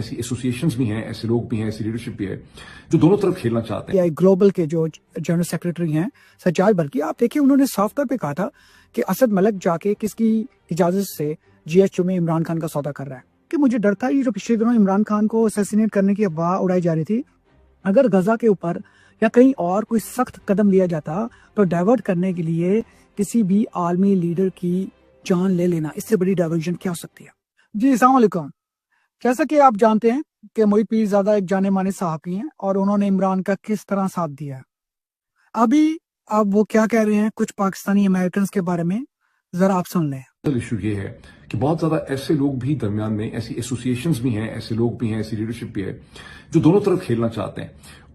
ایسی ایسوسیشنز بھی ہیں، ایسے لوگ بھی ہیں، ایسی لیڈرشپ بھی ہے جو دونوں طرف کھیلنا چاہتے ہیں۔ گلوبل کے جو جنرل سیکرٹری ہیں سجاد برقی، آپ دیکھیں انہوں نے صاف طور پہ کہا تھا کہ اسد ملک جا کے کس کی اجازت سے جی ایچ کیو میں عمران خان کا سودا کر رہا ہے، کہ مجھے ڈر تھا یہ جو پچھلے دنوں عمران خان کو اسیسینیٹ کرنے کی افواہ اڑائی جا رہی تھی، اگر غزہ کے اوپر یا کہیں اور کوئی سخت قدم لیا جاتا تو ڈائیورٹ کرنے کے لیے کسی بھی عالمی لیڈر کی جان لے لینا، اس سے بڑی ڈائیورژن کیا ہو سکتی ہے۔ جی السلام علیکم۔ جیسا کہ آپ جانتے ہیں کہ محیط پیرزادہ ایک جانے مانے صحافی ہیں اور انہوں نے عمران کا کس طرح ساتھ دیا ہے۔ اب وہ کیا کہہ رہے ہیں کچھ پاکستانی امریکنز کے بارے میں، ذرا آپ سن لیں۔ ایشو یہ ہے کہ بہت زیادہ ایسے لوگ بھی درمیان میں، ایسی ایسوسیشنز بھی ہیں، ایسے لوگ بھی ہیں، ایسی لیڈرشپ بھی ہے جو دونوں طرف کھیلنا چاہتے ہیں،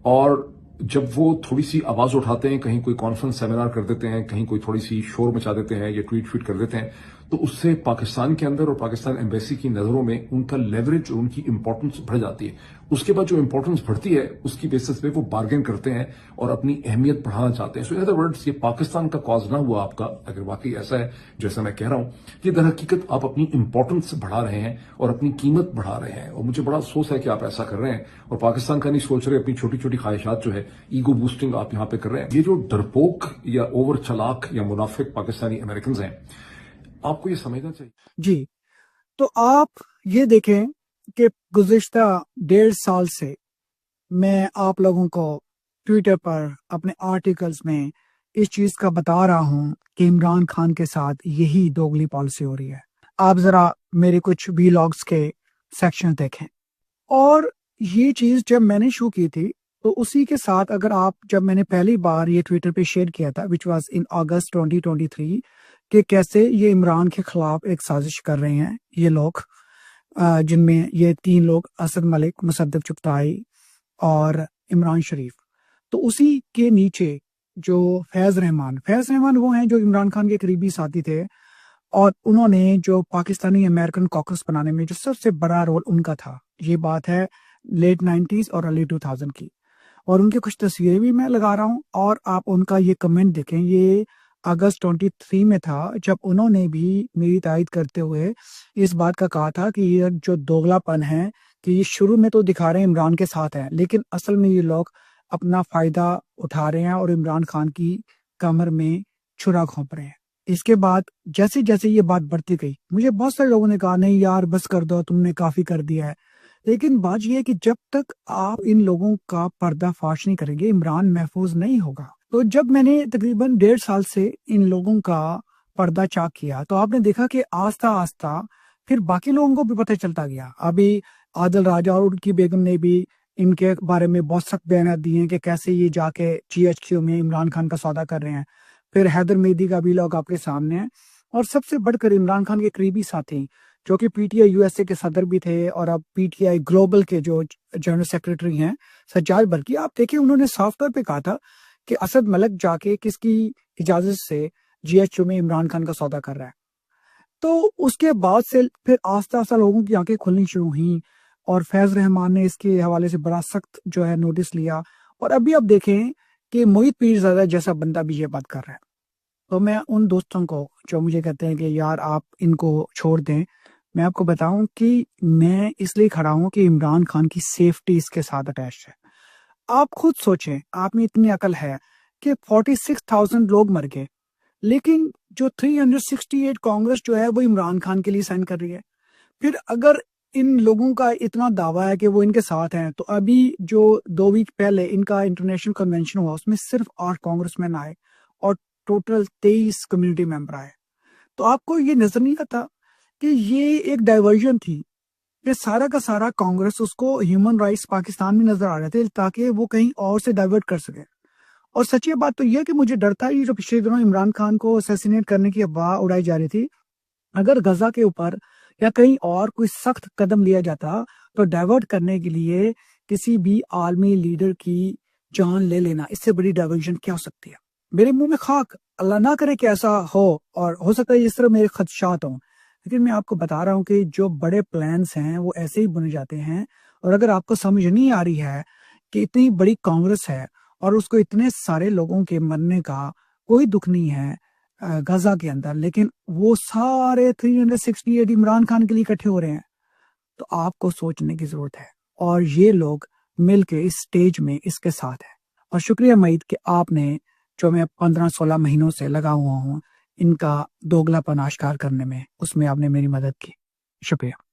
اور جب وہ تھوڑی سی آواز اٹھاتے ہیں، کہیں کوئی کانفرنس سیمینار کر دیتے ہیں، کہیں کوئی تھوڑی سی شور مچا دیتے ہیں یا ٹویٹ کر دیتے ہیں، تو اس سے پاکستان کے اندر اور پاکستان ایمبیسی کی نظروں میں ان کا لیوریج اور ان کی امپورٹنس بڑھ جاتی ہے۔ اس کے بعد جو امپورٹنس بڑھتی ہے اس کی بیسس پہ وہ بارگین کرتے ہیں اور اپنی اہمیت بڑھانا چاہتے ہیں۔ سو ان ادر ورڈز، یہ پاکستان کا کاز نہ ہوا آپ کا، اگر واقعی ایسا ہے جیسا میں کہہ رہا ہوں، یہ در حقیقت آپ اپنی امپورٹنس بڑھا رہے ہیں اور اپنی قیمت بڑھا رہے ہیں، اور مجھے بڑا افسوس ہے کہ آپ ایسا کر رہے ہیں اور پاکستان کا نہیں سوچ رہے، اپنی چھوٹی چھوٹی خواہشات جو ہے ایگو بوسٹنگ آپ یہاں پہ کر رہے ہیں۔ یہ جو ڈرپوک یا اوور چلاک یا منافق پاکستانی امریکنز ہیں، آپ کو یہ سمجھنا چاہیے۔ جی تو آپ یہ دیکھیں کہ گزشتہ 1.5 سال سے میں آپ لوگوں کو ٹویٹر پر اپنے آرٹیکلز میں اس چیز کا بتا رہا ہوں کہ عمران خان کے ساتھ یہی دوگلی پالیسی ہو رہی ہے۔ آپ ذرا میرے کچھ ویلاگز کے سیکشن دیکھیں، اور یہ چیز جب میں نے شروع کی تھی تو اسی کے ساتھ اگر جب میں نے پہلی بار یہ ٹویٹر پہ شیئر کیا تھا which was in August 2023 کہ کیسے یہ عمران کے خلاف ایک سازش کر رہے ہیں یہ لوگ، جن میں یہ 3 لوگ اسد ملک، مصدق چغتائی اور عمران شریف، تو اسی کے نیچے جو فیض رحمان وہ ہیں جو عمران خان کے قریبی ساتھی تھے، اور انہوں نے جو پاکستانی امریکن کاکس بنانے میں جو سب سے بڑا رول ان کا تھا، یہ بات ہے لیٹ 90s اور ارلی 2000 کی، اور ان کی کچھ تصویریں بھی میں لگا رہا ہوں، اور آپ ان کا یہ کمنٹ دیکھیں، یہ اگست 23 میں تھا جب انہوں نے بھی میری تائید کرتے ہوئے اس بات کا کہا تھا کہ یہ جو دوگلا پن ہے کہ یہ شروع میں تو دکھا رہے ہیں عمران کے ساتھ ہیں، لیکن اصل میں یہ لوگ اپنا فائدہ اٹھا رہے ہیں اور عمران خان کی کمر میں چھرا گھونپ رہے ہیں۔ اس کے بعد جیسے جیسے یہ بات بڑھتی گئی، مجھے بہت سارے لوگوں نے کہا نہیں یار بس کر دو، تم نے کافی کر دیا ہے، لیکن بات یہ ہے کہ جب تک آپ ان لوگوں کا پردہ فاش نہیں کریں گے عمران محفوظ نہیں ہوگا۔ تو جب میں نے تقریباً 1.5 سال سے ان لوگوں کا پردہ چاک کیا تو آپ نے دیکھا کہ آہستہ آہستہ پھر باقی لوگوں کو بھی پتہ چلتا گیا۔ ابھی عادل راجہ اور ان کی بیگم نے بھی ان کے بارے میں بہت سخت بیانات دیے ہیں کہ کیسے یہ جا کے جی ایچ کیو میں عمران خان کا سودا کر رہے ہیں۔ پھر حیدر مہدی کا بھی لوگ آپ کے سامنے ہیں، اور سب سے بڑھ کر عمران خان کے قریبی ساتھی جو کہ پی ٹی آئی USA کے صدر بھی تھے اور اب پی ٹی آئی گلوبل کے جو جنرل سیکرٹری ہیں سجاد برقی، آپ دیکھیں انہوں نے صاف طور پہ کہا تھا کہ اسد ملک جا کے کس کی اجازت سے جی ایچ کیو میں عمران خان کا سودا کر رہا ہے۔ تو اس کے بعد سے پھر آہستہ آہستہ لوگوں کی آنکھیں کھلنی شروع ہوئیں، اور فیض رحمان نے اس کے حوالے سے بڑا سخت جو ہے نوٹس لیا، اور ابھی آپ دیکھیں کہ محیط پیرزادہ جیسا بندہ بھی یہ بات کر رہا ہے۔ تو میں ان دوستوں کو جو مجھے کہتے ہیں کہ یار آپ ان کو چھوڑ دیں، میں آپ کو بتاؤں کہ میں اس لیے کھڑا ہوں کہ عمران خان کی سیفٹی اس کے ساتھ اٹیچ ہے۔ آپ خود سوچیں، آپ میں اتنی عقل ہے کہ 46,000 لوگ مر گئے، لیکن جو 368 کانگریس جو ہے وہ عمران خان کے لیے سائن کر رہی ہے۔ پھر اگر ان لوگوں کا اتنا دعویٰ ہے کہ وہ ان کے ساتھ ہیں، تو ابھی جو 2 ویک پہلے ان کا انٹرنیشنل کنونشن ہوا اس میں صرف 8 کانگریس مین آئے اور ٹوٹل 23 کمیونٹی ممبر آئے۔ تو آپ کو یہ نظر نہیں آتا کہ یہ ایک ڈائیورژن تھی کہ سارا کا سارا کانگریس اس کو ہیومن رائٹس پاکستان میں نظر آ رہے تھے تاکہ وہ کہیں اور سے ڈائیورٹ کر سکے۔ اور سچی بات تو یہ کہ مجھے ڈر تھا یہ جو پچھلے دنوں عمران خان کو اسیسینیٹ کرنے کی افواہ اڑائی جا رہی تھی، اگر غزہ کے اوپر یا کہیں اور کوئی سخت قدم لیا جاتا تو ڈائیورٹ کرنے کے لیے کسی بھی عالمی لیڈر کی جان لے لینا، اس سے بڑی ڈائیورژن کیا ہو سکتی ہے۔ میرے منہ میں خاک، اللہ نہ کرے کہ ایسا ہو، اور ہو سکتا ہے اس طرح میرے خدشات ہوں، لیکن میں آپ کو بتا رہا ہوں کہ جو بڑے پلانس ہیں وہ ایسے ہی بنے جاتے ہیں۔ اور اگر آپ کو سمجھ نہیں آ رہی ہے کہ اتنی بڑی کانگریس ہے اور اس کو اتنے سارے لوگوں کے مرنے کا کوئی دکھ نہیں ہے غزہ کے اندر، لیکن وہ سارے 368 عمران خان کے لیے اکٹھے ہو رہے ہیں، تو آپ کو سوچنے کی ضرورت ہے، اور یہ لوگ مل کے اس سٹیج میں اس کے ساتھ ہے۔ اور شکریہ مید کہ آپ نے، جو میں 15-16 مہینوں سے لگا ہوا ہوں ان کا دوگلا پن آشکار کرنے میں، اس میں آپ نے میری مدد کی، شکریہ۔